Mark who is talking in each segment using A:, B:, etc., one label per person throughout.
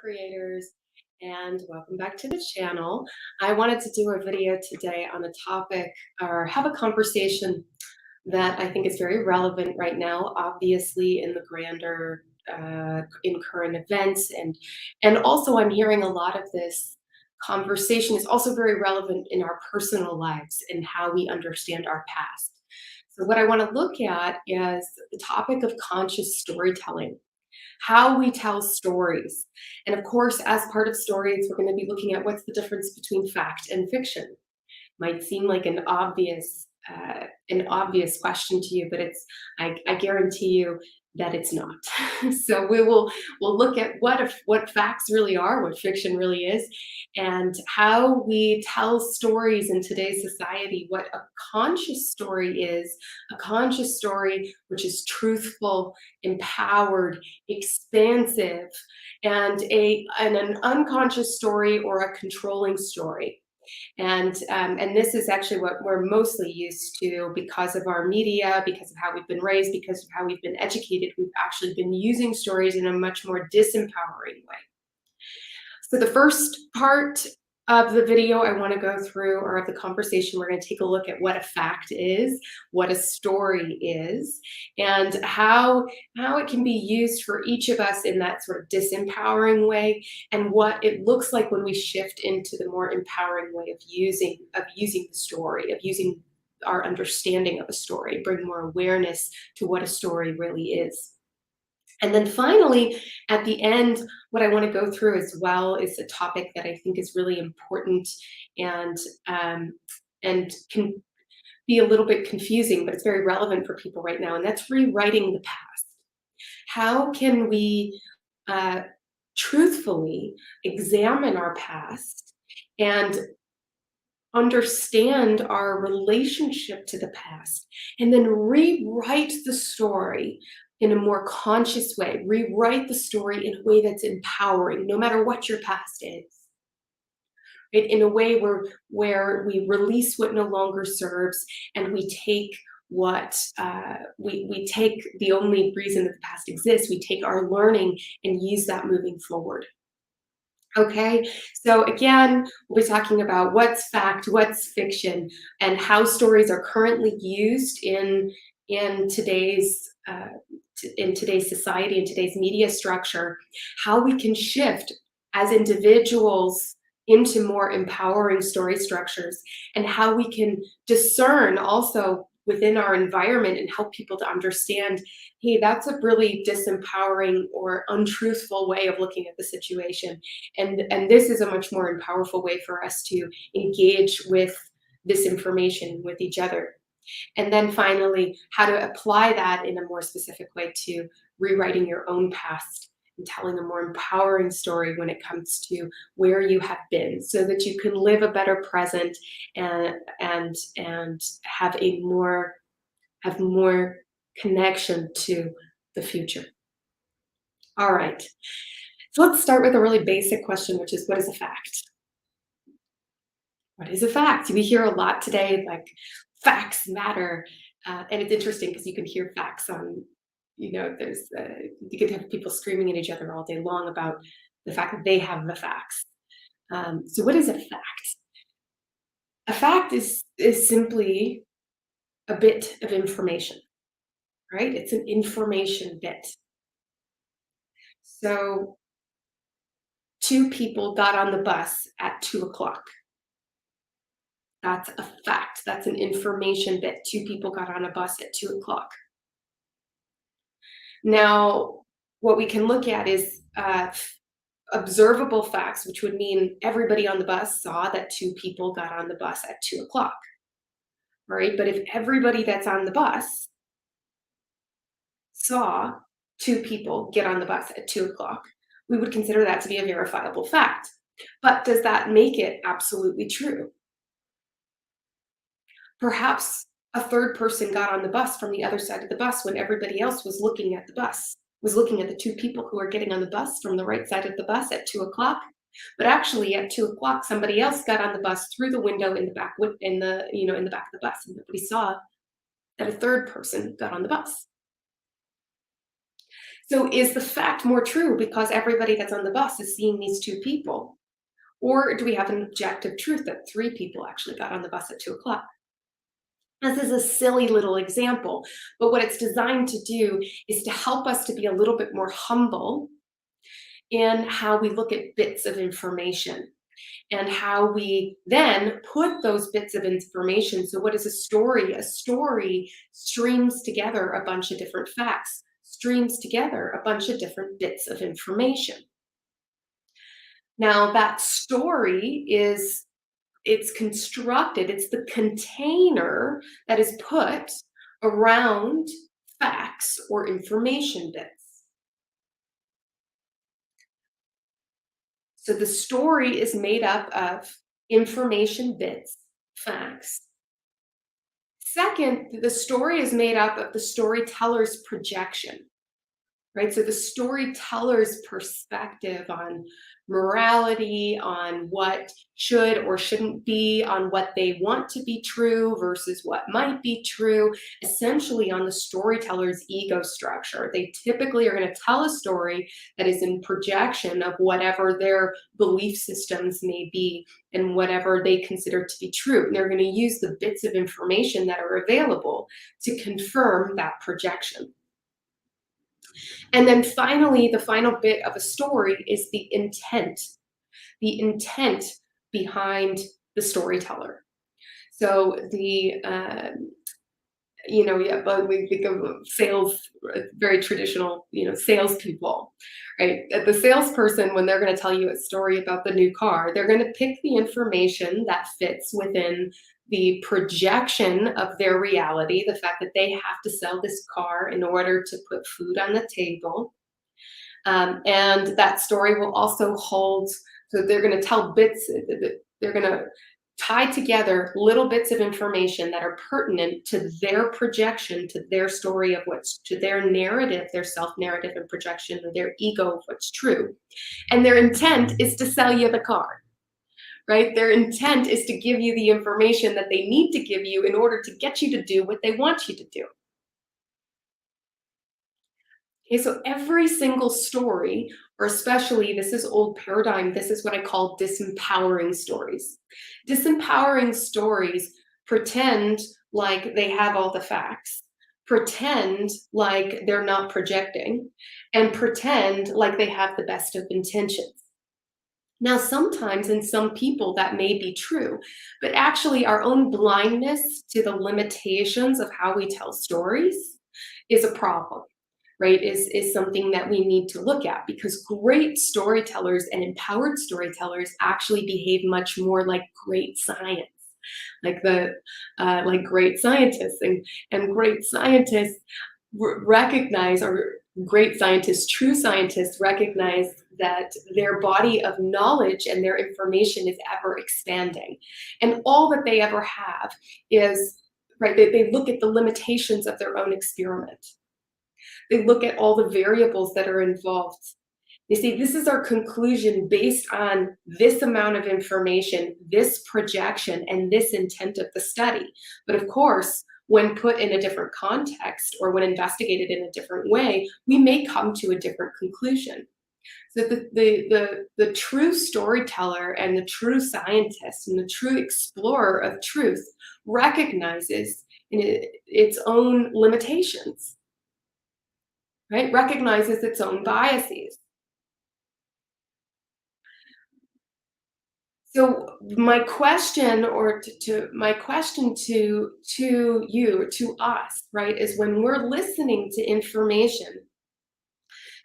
A: creators, and welcome back to the channel. I wanted to do a video today on a topic or have a conversation that I think is very relevant right now, obviously in the grander in current events, and also I'm hearing a lot of this conversation is also very relevant in our personal lives and how we understand our past. So what I want to look at is the topic of conscious storytelling, how we tell stories. And of course, as part of stories, we're going to be looking at what's the difference between fact and fiction. Might seem like an obvious question to you, but I guarantee you that it's not. So we'll look at what facts really are, what fiction really is, and how we tell stories in today's society. What a conscious story is, a conscious story which is truthful, empowered, expansive, and an unconscious story or a controlling story. And this is actually what we're mostly used to because of our media, because of how we've been raised, because of how we've been educated. We've actually been using stories in a much more disempowering way. So the first part of the video I want to go through, or of the conversation, we're going to take a look at what a fact is, what a story is, and how it can be used for each of us in that sort of disempowering way, and what it looks like when we shift into the more empowering way of using the story, of using our understanding of a story, bring more awareness to what a story really is. And then finally, at the end, what I want to go through as well is a topic that I think is really important and can be a little bit confusing, but it's very relevant for people right now, and that's rewriting the past. How can we truthfully examine our past and understand our relationship to the past, and then rewrite the story in a more conscious way, rewrite the story in a way that's empowering, no matter what your past is. Right? In a way where we release what no longer serves, and we take what we take the only reason that the past exists, we take our learning and use that moving forward. Okay, so again, we'll be talking about what's fact, what's fiction, and how stories are currently used in today's society, in today's media structure, how we can shift as individuals into more empowering story structures, and how we can discern also within our environment and help people to understand, hey, that's a really disempowering or untruthful way of looking at the situation. And this is a much more powerful way for us to engage with this information with each other. And then finally, how to apply that in a more specific way to rewriting your own past and telling a more empowering story when it comes to where you have been, so that you can live a better present and have more connection to the future. All right. So let's start with a really basic question, which is, what is a fact? What is a fact? We hear a lot today, like, facts matter. And it's interesting because you can hear facts on, there's, you could have people screaming at each other all day long about the fact that they have the facts. So what is a fact? A fact is simply a bit of information, right? It's an information bit. So two people got on the bus at 2 o'clock. That's a fact. That's an information bit. Two people got on a bus at 2 o'clock. Now, what we can look at is observable facts, which would mean everybody on the bus saw that two people got on the bus at 2 o'clock. Right? But if everybody that's on the bus saw two people get on the bus at 2 o'clock, we would consider that to be a verifiable fact. But does that make it absolutely true? Perhaps a third person got on the bus from the other side of the bus when everybody else was looking at the bus, was looking at the two people who are getting on the bus from the right side of the bus at 2 o'clock. But actually at 2 o'clock, somebody else got on the bus through the window in the back, in the back of the bus, and nobody saw that a third person got on the bus. So is the fact more true because everybody that's on the bus is seeing these two people? Or do we have an objective truth that three people actually got on the bus at 2 o'clock? This is a silly little example, but what it's designed to do is to help us to be a little bit more humble in how we look at bits of information and how we then put those bits of information. So, what is a story? A story streams together a bunch of different facts, streams together a bunch of different bits of information. Now, that story is it's constructed, it's the container that is put around facts or information bits. So the story is made up of information bits, facts. Second, the story is made up of the storyteller's projection. Right? So the storyteller's perspective on morality, on what should or shouldn't be, on what they want to be true versus what might be true, essentially on the storyteller's ego structure. They typically are going to tell a story that is in projection of whatever their belief systems may be and whatever they consider to be true. And they're going to use the bits of information that are available to confirm that projection. And then finally, the final bit of a story is the intent behind the storyteller. So yeah, but we think of sales, very traditional, salespeople, right? The salesperson, when they're going to tell you a story about the new car, they're going to pick the information that fits within the projection of their reality, the fact that they have to sell this car in order to put food on the table. And that story will also hold, so they're going to tell bits, they're going to tie together little bits of information that are pertinent to their projection, to their story of what's, to their narrative, their self-narrative and projection, or their ego of what's true. And their intent is to sell you the car, right? Their intent is to give you the information that they need to give you in order to get you to do what they want you to do. Okay, so every single story, or especially this is old paradigm, this is what I call disempowering stories. Disempowering stories pretend like they have all the facts, pretend like they're not projecting, and pretend like they have the best of intentions. Now, sometimes in some people that may be true, but actually our own blindness to the limitations of how we tell stories is a problem, right? Is something that we need to look at, because great storytellers and empowered storytellers actually behave much more like great science, like great scientists, and great scientists recognize, or great scientists, true scientists recognize that their body of knowledge and their information is ever expanding. And all that they ever have is, right, they look at the limitations of their own experiment. They look at all the variables that are involved. They say, this is our conclusion based on this amount of information, this projection, and this intent of the study. But of course, when put in a different context or when investigated in a different way, we may come to a different conclusion. So the true storyteller and the true scientist and the true explorer of truth recognizes its own limitations, right? Recognizes its own biases. So my question, or my question to you, to us, right, is when we're listening to information,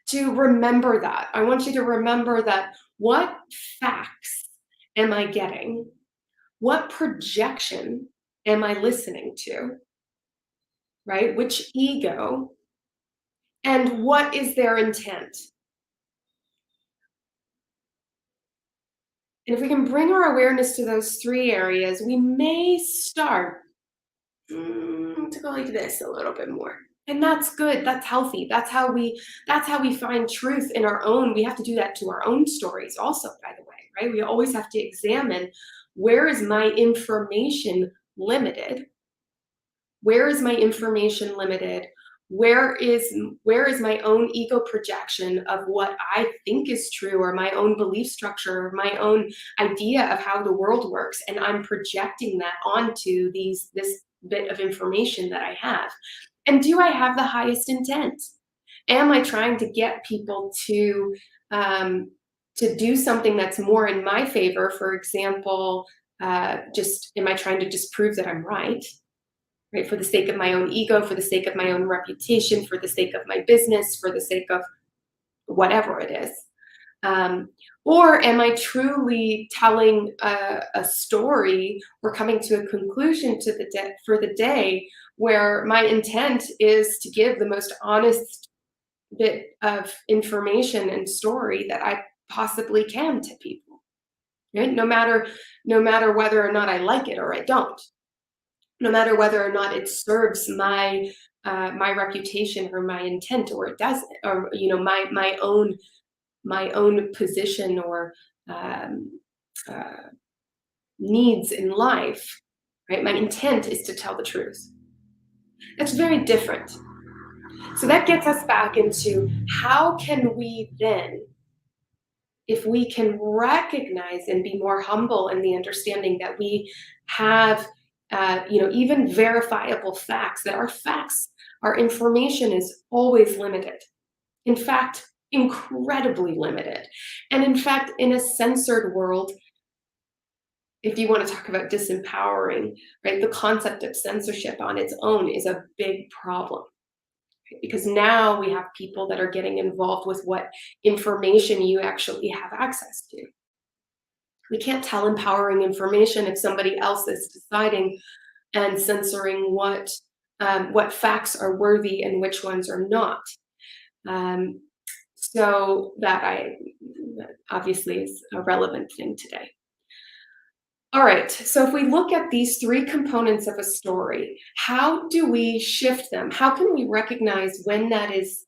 A: to remember that. I want you to remember that what facts am I getting? What projection am I listening to? Right? Which ego? And what is their intent? And if we can bring our awareness to those three areas, we may start to go like this a little bit more. And that's good. That's healthy. That's how we find truth in our own. We have to do that to our own stories also, by the way, right? We always have to examine, where is my information limited? Where is my information limited? where is my own ego projection of what I think is true, or my own belief structure, or my own idea of how the world works, and I'm projecting that onto this bit of information that I have. And do I have the highest intent? Am I trying to get people um, to do something that's more in my favor? For example, just am I trying to just prove that I'm right? For the sake of my own ego, for the sake of my own reputation, for the sake of my business, for the sake of whatever it is. Um, or am I truly telling a story or coming to a conclusion for the day where my intent is to give the most honest bit of information and story that I possibly can to people, right? No matter whether or not I like it or I don't, no matter whether or not it serves my reputation or my intent, or it doesn't, or my own position or um, uh, needs in life, right? My intent is to tell the truth. That's very different. So that gets us back into how can we then, if we can recognize and be more humble in the understanding that we have, even verifiable facts, that our information is always limited. In fact, incredibly limited. And in fact, in a censored world, if you want to talk about disempowering, right, the concept of censorship on its own is a big problem, because now we have people that are getting involved with what information you actually have access to. We can't tell empowering information if somebody else is deciding and censoring what facts are worthy and which ones are not. Um, so that obviously is a relevant thing today. All right, so if we look at these three components of a story, how do we shift them? How can we recognize when that's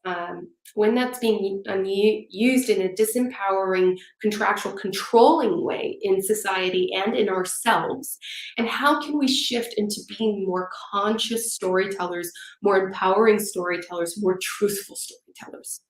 A: being used in a disempowering, contractual, controlling way in society and in ourselves? And how can we shift into being more conscious storytellers, more empowering storytellers, more truthful storytellers?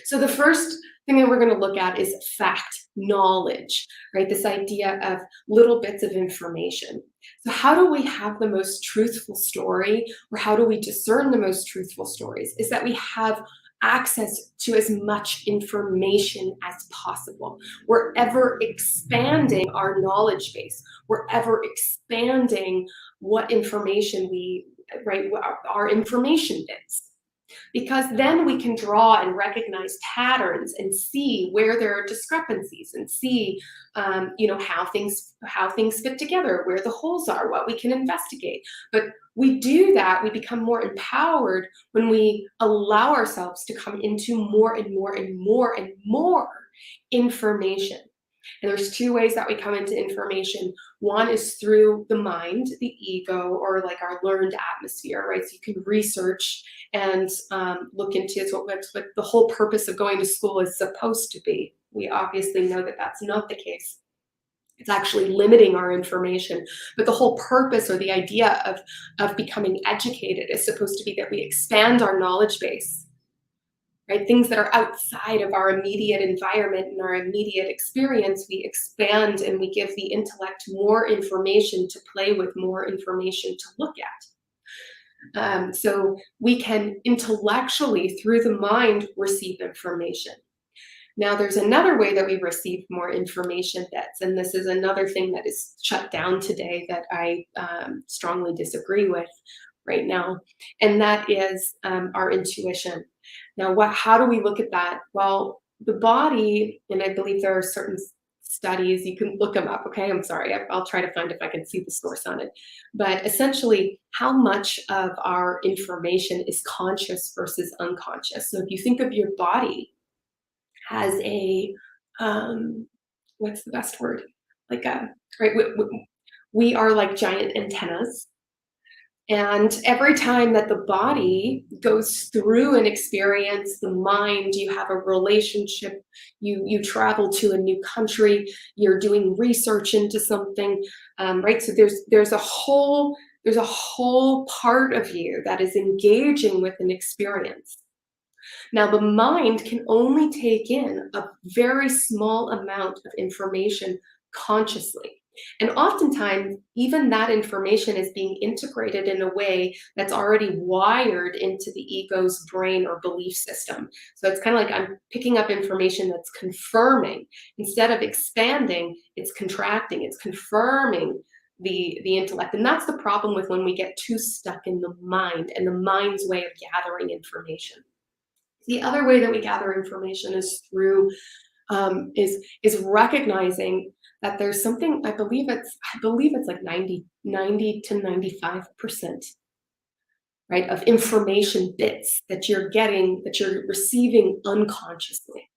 A: So the first thing that we're going to look at is fact, knowledge, right? This idea of little bits of information. So how do we have the most truthful story, or how do we discern the most truthful stories? Is that we have access to as much information as possible. We're ever expanding our knowledge base. We're ever expanding what information right, our information bits, because then we can draw and recognize patterns and see where there are discrepancies, and see how things fit together, where the holes are, what we can investigate. But we do that, we become more empowered when we allow ourselves to come into more and more and more and more information. And there's two ways that we come into information. One is through the mind, the ego, or like our learned atmosphere, right? So you can research and look into it. So what the whole purpose of going to school is supposed to be. We obviously know that that's not the case. It's actually limiting our information. But the whole purpose, or the idea of becoming educated, is supposed to be that we expand our knowledge base, right? Things that are outside of our immediate environment and our immediate experience, we expand and we give the intellect more information to play with, more information to look at. So we can intellectually, through the mind, receive information. Now, there's another way that we receive more information, and this is another thing that is shut down today that I strongly disagree with right now, and that is our intuition. Now, how do we look at that? Well, the body, and I believe there are certain studies, you can look them up, okay? I'm sorry, I'll try to find if I can see the source on it. But essentially, how much of our information is conscious versus unconscious? So if you think of your body as what's the best word? Right, we are like giant antennas. And every time that the body goes through an experience, the mind, you have a relationship, you travel to a new country, you're doing research into something, right? So there's a whole There's a whole part of you that is engaging with an experience. Now, the mind can only take in a very small amount of information consciously. And oftentimes, even that information is being integrated in a way that's already wired into the ego's brain or belief system. So it's kind of like I'm picking up information that's confirming. Instead of expanding, it's contracting, it's confirming the intellect. And that's the problem with when we get too stuck in the mind and the mind's way of gathering information. The other way that we gather information is through is recognizing that there's something. I believe it's like 90 to 95%, right, of information bits that you're getting, that you're receiving unconsciously.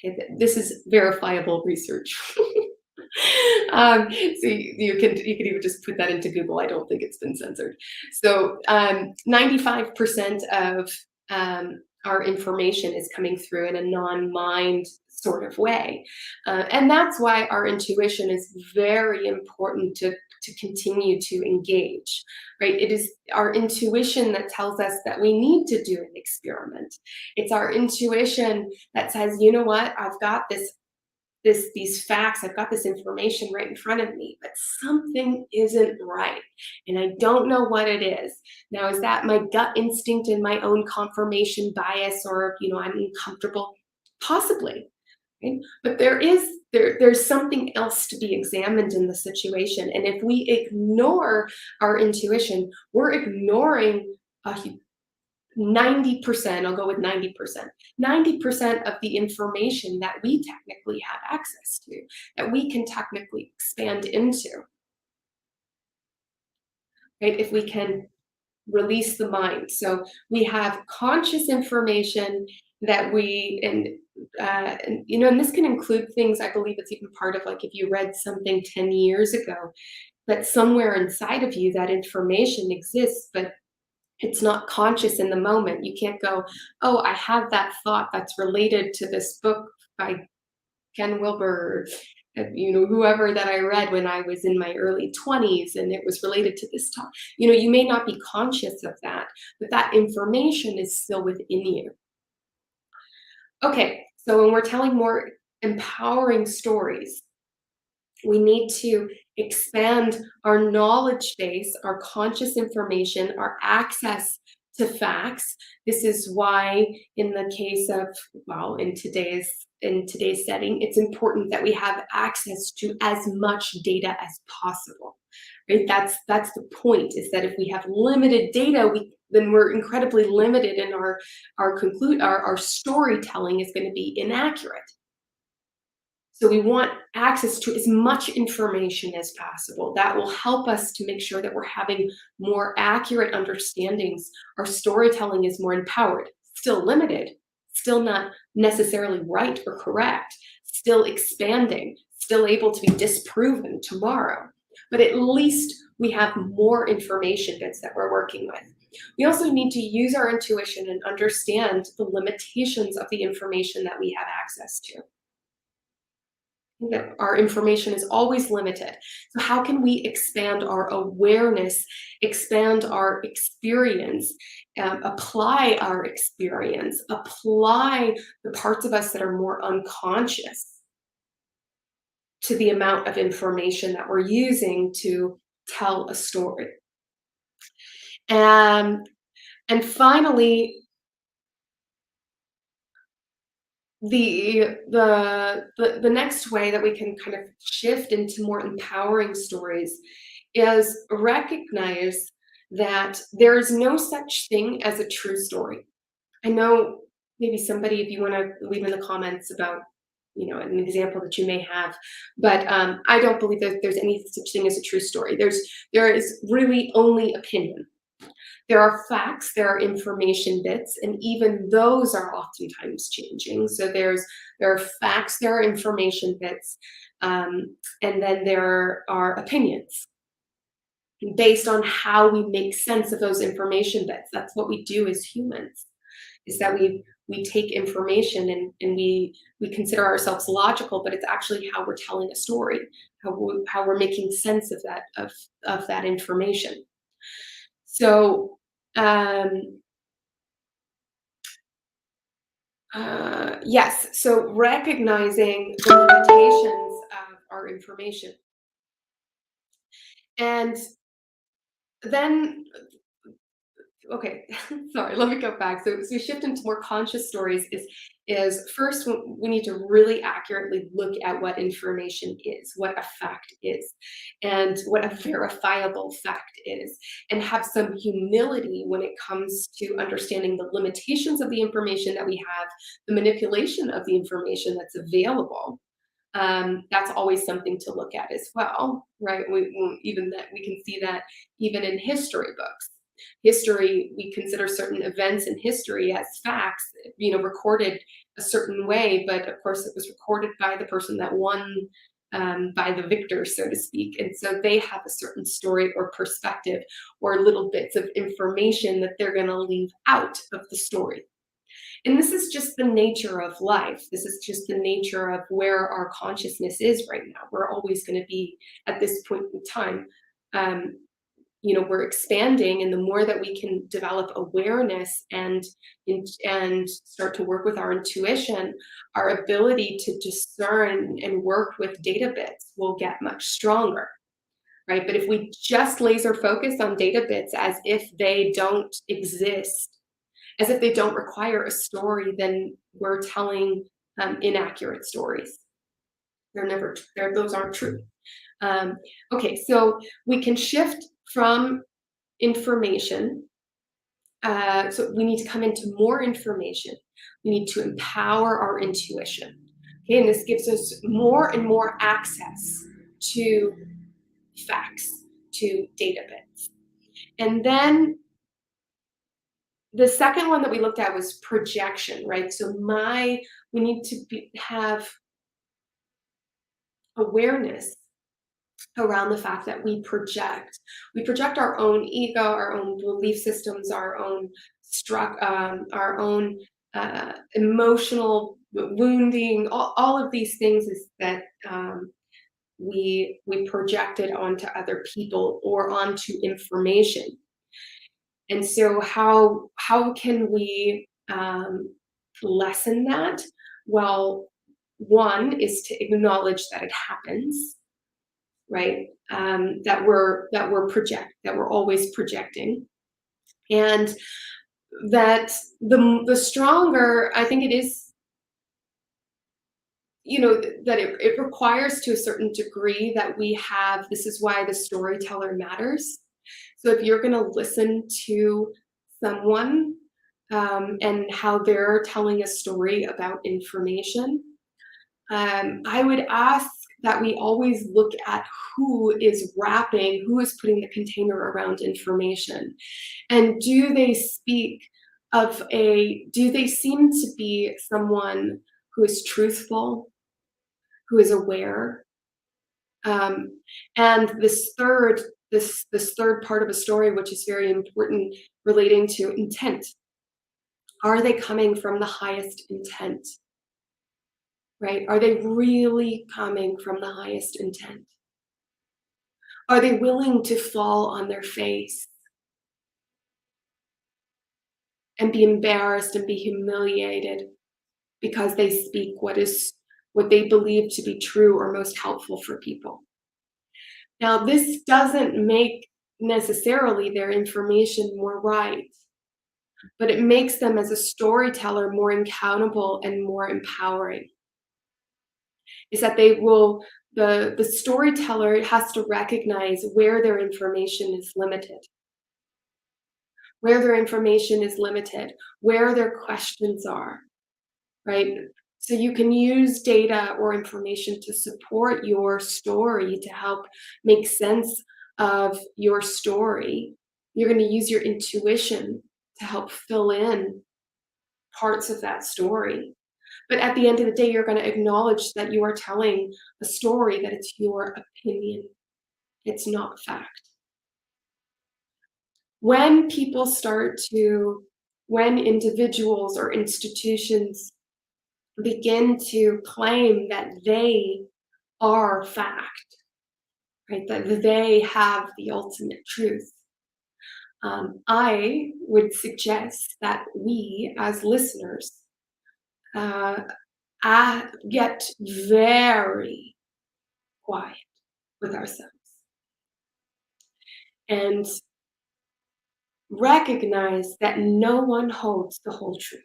A: Okay, this is verifiable research. So you can even just put that into Google. I don't think it's been censored. So 95% of our information is coming through in a non-mind sort of way, and that's why our intuition is very important to continue to engage. Right? It is our intuition that tells us that we need to do an experiment. It's our intuition that says, you know what, I've got these facts, I've got this information right in front of me, but something isn't right, and I don't know what it is. Now, is that my gut instinct and my own confirmation bias, or I'm uncomfortable? Possibly, right? But there's something else to be examined in the situation, and if we ignore our intuition, we're ignoring a 90%, I'll go with 90%, 90% of the information that we technically have access to, that we can technically expand into, right? If we can release the mind. So we have conscious information that and this can include things. I believe it's even part of, like, if you read something 10 years ago, but somewhere inside of you that information exists, but it's not conscious in the moment. You can't go, oh, I have that thought that's related to this book by Ken Wilber, whoever that I read when I was in my early 20s, and it was related to this topic. You may not be conscious of that, but that information is still within you. Okay, so when we're telling more empowering stories, we need to expand our knowledge base, our conscious information, our access to facts. This is why, in the case of, well, in today's setting, it's important that we have access to as much data as possible. Right? That's the point, is that if we have limited data, then we're incredibly limited, and our storytelling is going to be inaccurate. So we want access to as much information as possible. That will help us to make sure that we're having more accurate understandings. Our storytelling is more empowered, still limited, still not necessarily right or correct, still expanding, still able to be disproven tomorrow. But at least we have more information bits that we're working with. We also need to use our intuition and understand the limitations of the information that we have access to. That our information is always limited. So how can we expand our awareness, expand our experience, apply our experience, apply the parts of us that are more unconscious to the amount of information that we're using to tell a story? And finally, the next way that we can kind of shift into more empowering stories is recognize that there is no such thing as a true story. I know maybe somebody, if you want to leave in the comments about an example that you may have, but I don't believe that there's any such thing as a true story. There is really only opinion. There are facts, there are information bits, and even those are oftentimes changing. So there are facts, there are information bits, and then there are opinions based on how we make sense of those information bits. That's what we do as humans, is that we take information and we consider ourselves logical, but it's actually how we're telling a story, how we're making sense of that information. So um, yes, so recognizing the limitations of our information, and then okay, sorry, let me go back. So, we shift into more conscious stories is first we need to really accurately look at what information is, what a fact is, and what a verifiable fact is, and have some humility when it comes to understanding the limitations of the information that we have, the manipulation of the information that's available. That's always something to look at as well, right? Even that we can see that even in history books. History, we consider certain events in history as facts, recorded a certain way, but of course it was recorded by the person that won, by the victor, so to speak. And so they have a certain story or perspective or little bits of information that they're going to leave out of the story. And this is just the nature of life. This is just the nature of where our consciousness is right now. We're always going to be at this point in time. Um, we're expanding, and the more that we can develop awareness and start to work with our intuition, our ability to discern and work with data bits will get much stronger, right? But if we just laser focus on data bits as if they don't exist, as if they don't require a story, then we're telling inaccurate stories. Those aren't true. Um, okay, so we can shift from information. So we need to come into more information. We need to empower our intuition. Okay, and this gives us more and more access to facts, to data bits. And then the second one that we looked at was projection, right? So we need to have awareness around the fact that we project. We project our own ego, our own belief systems, our own emotional wounding, all of these things is that we projected onto other people or onto information. And so how can we lessen that? Well, one is to acknowledge that it happens, right? That we're always projecting, and that the stronger I think it is, that it requires to a certain degree that we have. This is why the storyteller matters. So if you're going to listen to someone and how they're telling a story about information, I would ask that we always look at who is putting the container around information. And do they seem to be someone who is truthful, who is aware? And this third part of a story, which is very important, relating to intent. Are they coming from the highest intent? Right? Are they really coming from the highest intent? Are they willing to fall on their face and be embarrassed and be humiliated because they speak what they believe to be true or most helpful for people? Now, this doesn't make necessarily their information more right, but it makes them as a storyteller more accountable and more empowering. Is that the storyteller has to recognize where their information is limited, where their questions are, right? So you can use data or information to support your story, to help make sense of your story. You're going to use your intuition to help fill in parts of that story. But at the end of the day, you're going to acknowledge that you are telling a story, that it's your opinion. It's not fact. When people start to when individuals or institutions begin to claim that they are fact, right? That they have the ultimate truth. I would suggest that we, as listeners, uh, get very quiet with ourselves and recognize that no one holds the whole truth.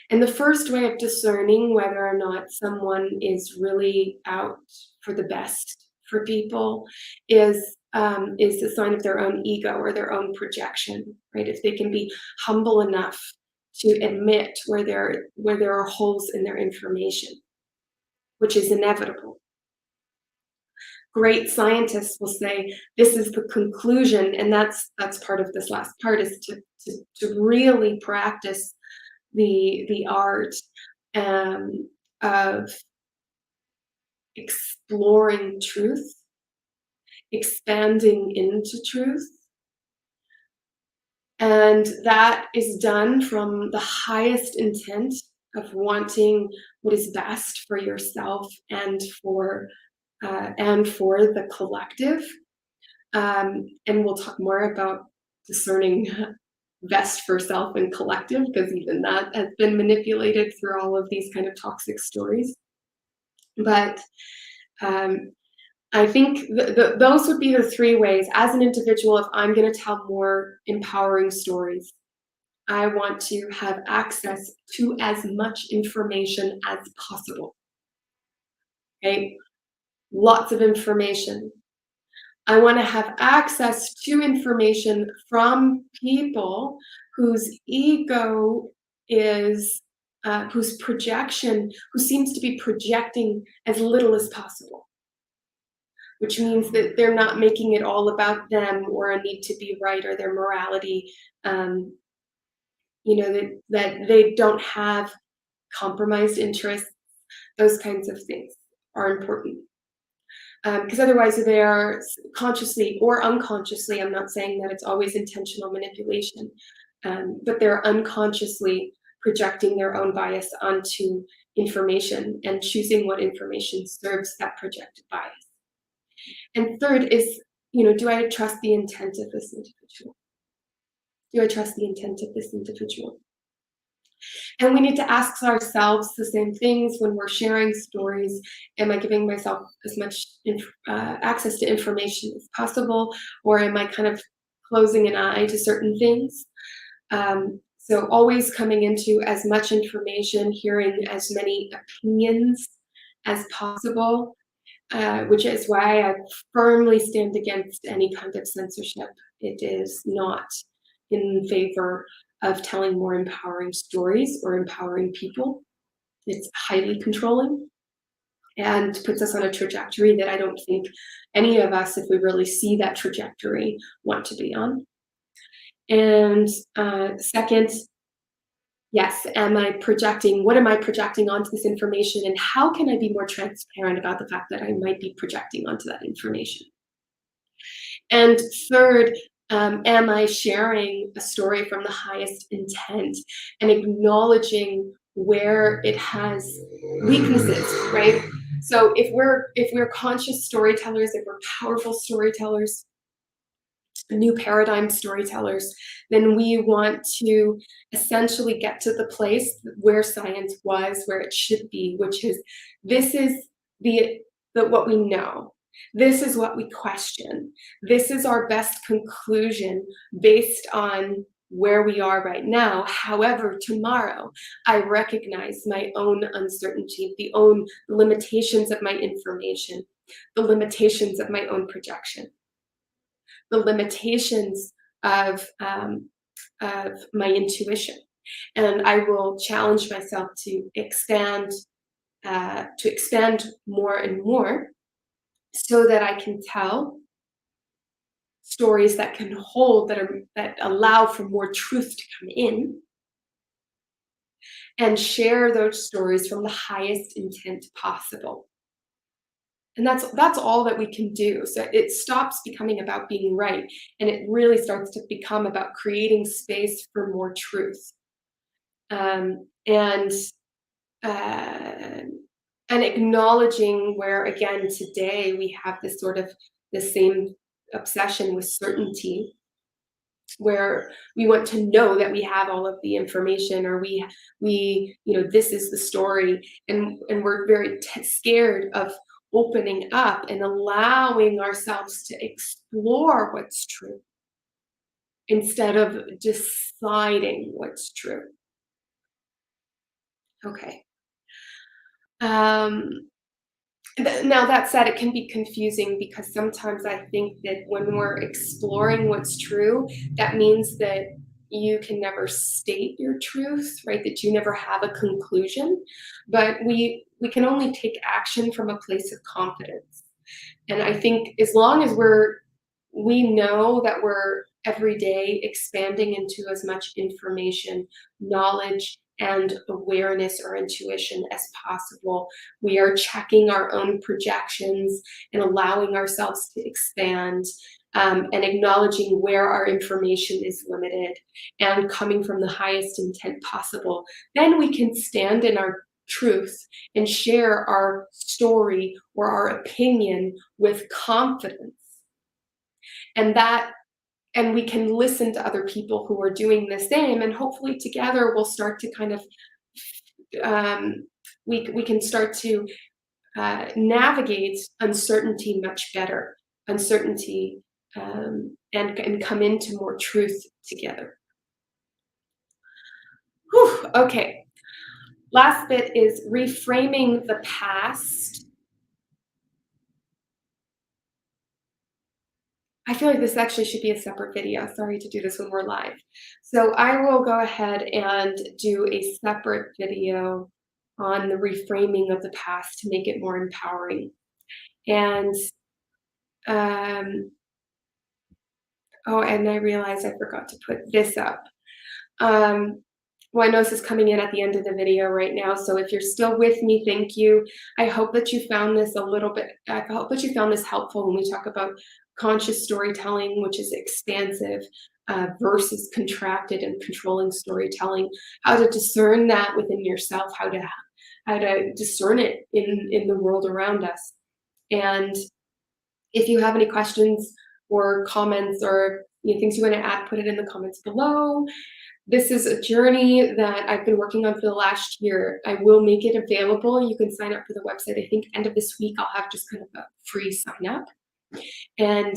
A: And the first way of discerning whether or not someone is really out for the best for people is a sign of their own ego or their own projection, right? If they can be humble enough to admit where there are holes in their information, which is inevitable. Great scientists will say this is the conclusion, and that's part of this last part, is to really practice the art of exploring truth, expanding into truth. And that is done from the highest intent of wanting what is best for yourself and for the collective. And we'll talk more about discerning best for self and collective, because even that has been manipulated through all of these kind of toxic stories. But I think those would be the three ways. As an individual, if I'm going to tell more empowering stories, I want to have access to as much information as possible. Okay, lots of information. I want to have access to information from people whose ego is, whose projection, who seems to be projecting as little as possible, which means that they're not making it all about them or a need to be right or their morality. That they don't have compromised interests. Those kinds of things are important. Because otherwise they are consciously or unconsciously, I'm not saying that it's always intentional manipulation, but they're unconsciously projecting their own bias onto information and choosing what information serves that projected bias. And third is, do I trust the intent of this individual? Do I trust the intent of this individual? And we need to ask ourselves the same things when we're sharing stories. Am I giving myself as much access to information as possible, or am I kind of closing an eye to certain things? So always coming into as much information, hearing as many opinions as possible, which is why I firmly stand against any kind of censorship. It is not in favor of telling more empowering stories or empowering people. It's highly controlling and puts us on a trajectory that I don't think any of us, if we really see that trajectory, want to be on. And second, yes, what am I projecting onto this information, and how can I be more transparent about the fact that I might be projecting onto that information? And third, am I sharing a story from the highest intent and acknowledging where it has weaknesses, right? So if we're conscious storytellers, if we're powerful storytellers, new paradigm storytellers, then we want to essentially get to the place where science was, where it should be, which is this is the what we know. This is what we question. This is our best conclusion based on where we are right now. However, tomorrow I recognize my own uncertainty, the own limitations of my information, the limitations of my own projection, the limitations of my intuition. And I will challenge myself to expand more and more, so that I can tell stories that can hold, that allow for more truth to come in, and share those stories from the highest intent possible. And that's all that we can do. So it stops becoming about being right, and it really starts to become about creating space for more truth. And uh, and acknowledging where, again, today we have this sort of the same obsession with certainty, where we want to know that we have all of the information, or this is the story, and we're very scared of opening up and allowing ourselves to explore what's true instead of deciding what's true. Okay. um Now, that said, it can be confusing because sometimes I think that when we're exploring what's true, that means that you can never state your truth, right? That you never have a conclusion. But we can only take action from a place of confidence. And I think as long as we know that we're every day expanding into as much information, knowledge, and awareness or intuition as possible. We are checking our own projections and allowing ourselves to expand, and acknowledging where our information is limited and coming from the highest intent possible. Then we can stand in our truth and share our story or our opinion with confidence. And that and we can listen to other people who are doing the same, and hopefully together we'll start to kind of um, we can start to navigate uncertainty much better, uncertainty, and come into more truth together. Whew, okay, last bit is reframing the past. I feel like this actually should be a separate video. Sorry to do this when we're live. So I will go ahead and do a separate video on the reframing of the past to make it more empowering. And um, oh, and I realized I forgot to put this up. Um, well, I know this is coming in at the end of the video right now, so if you're still with me, thank you. I hope that you found this I hope that you found this helpful when we talk about conscious storytelling, which is expansive, versus contracted and controlling storytelling, how to discern that within yourself, how to discern it in the world around us. And if you have any questions or comments, or things you want to add, put it in the comments below. This is a journey that I've been working on for the last year. I will make it available. You can sign up for the website. I think end of this week I'll have just kind of a free sign up. And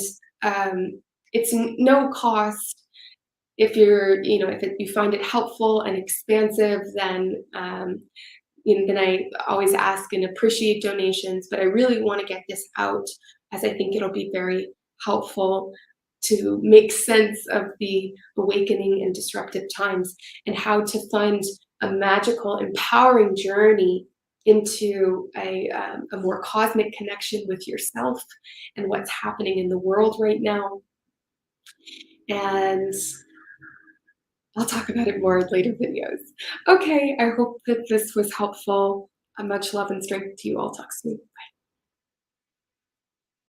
A: it's no cost. If you find it helpful and expansive, then then I always ask and appreciate donations. But I really want to get this out, as I think it'll be very helpful to make sense of the awakening and disruptive times, and how to find a magical, empowering journey into a more cosmic connection with yourself and what's happening in the world right now. And I'll talk about it more in later videos. Okay, I hope that this was helpful. Much love and strength to you all. Talk soon.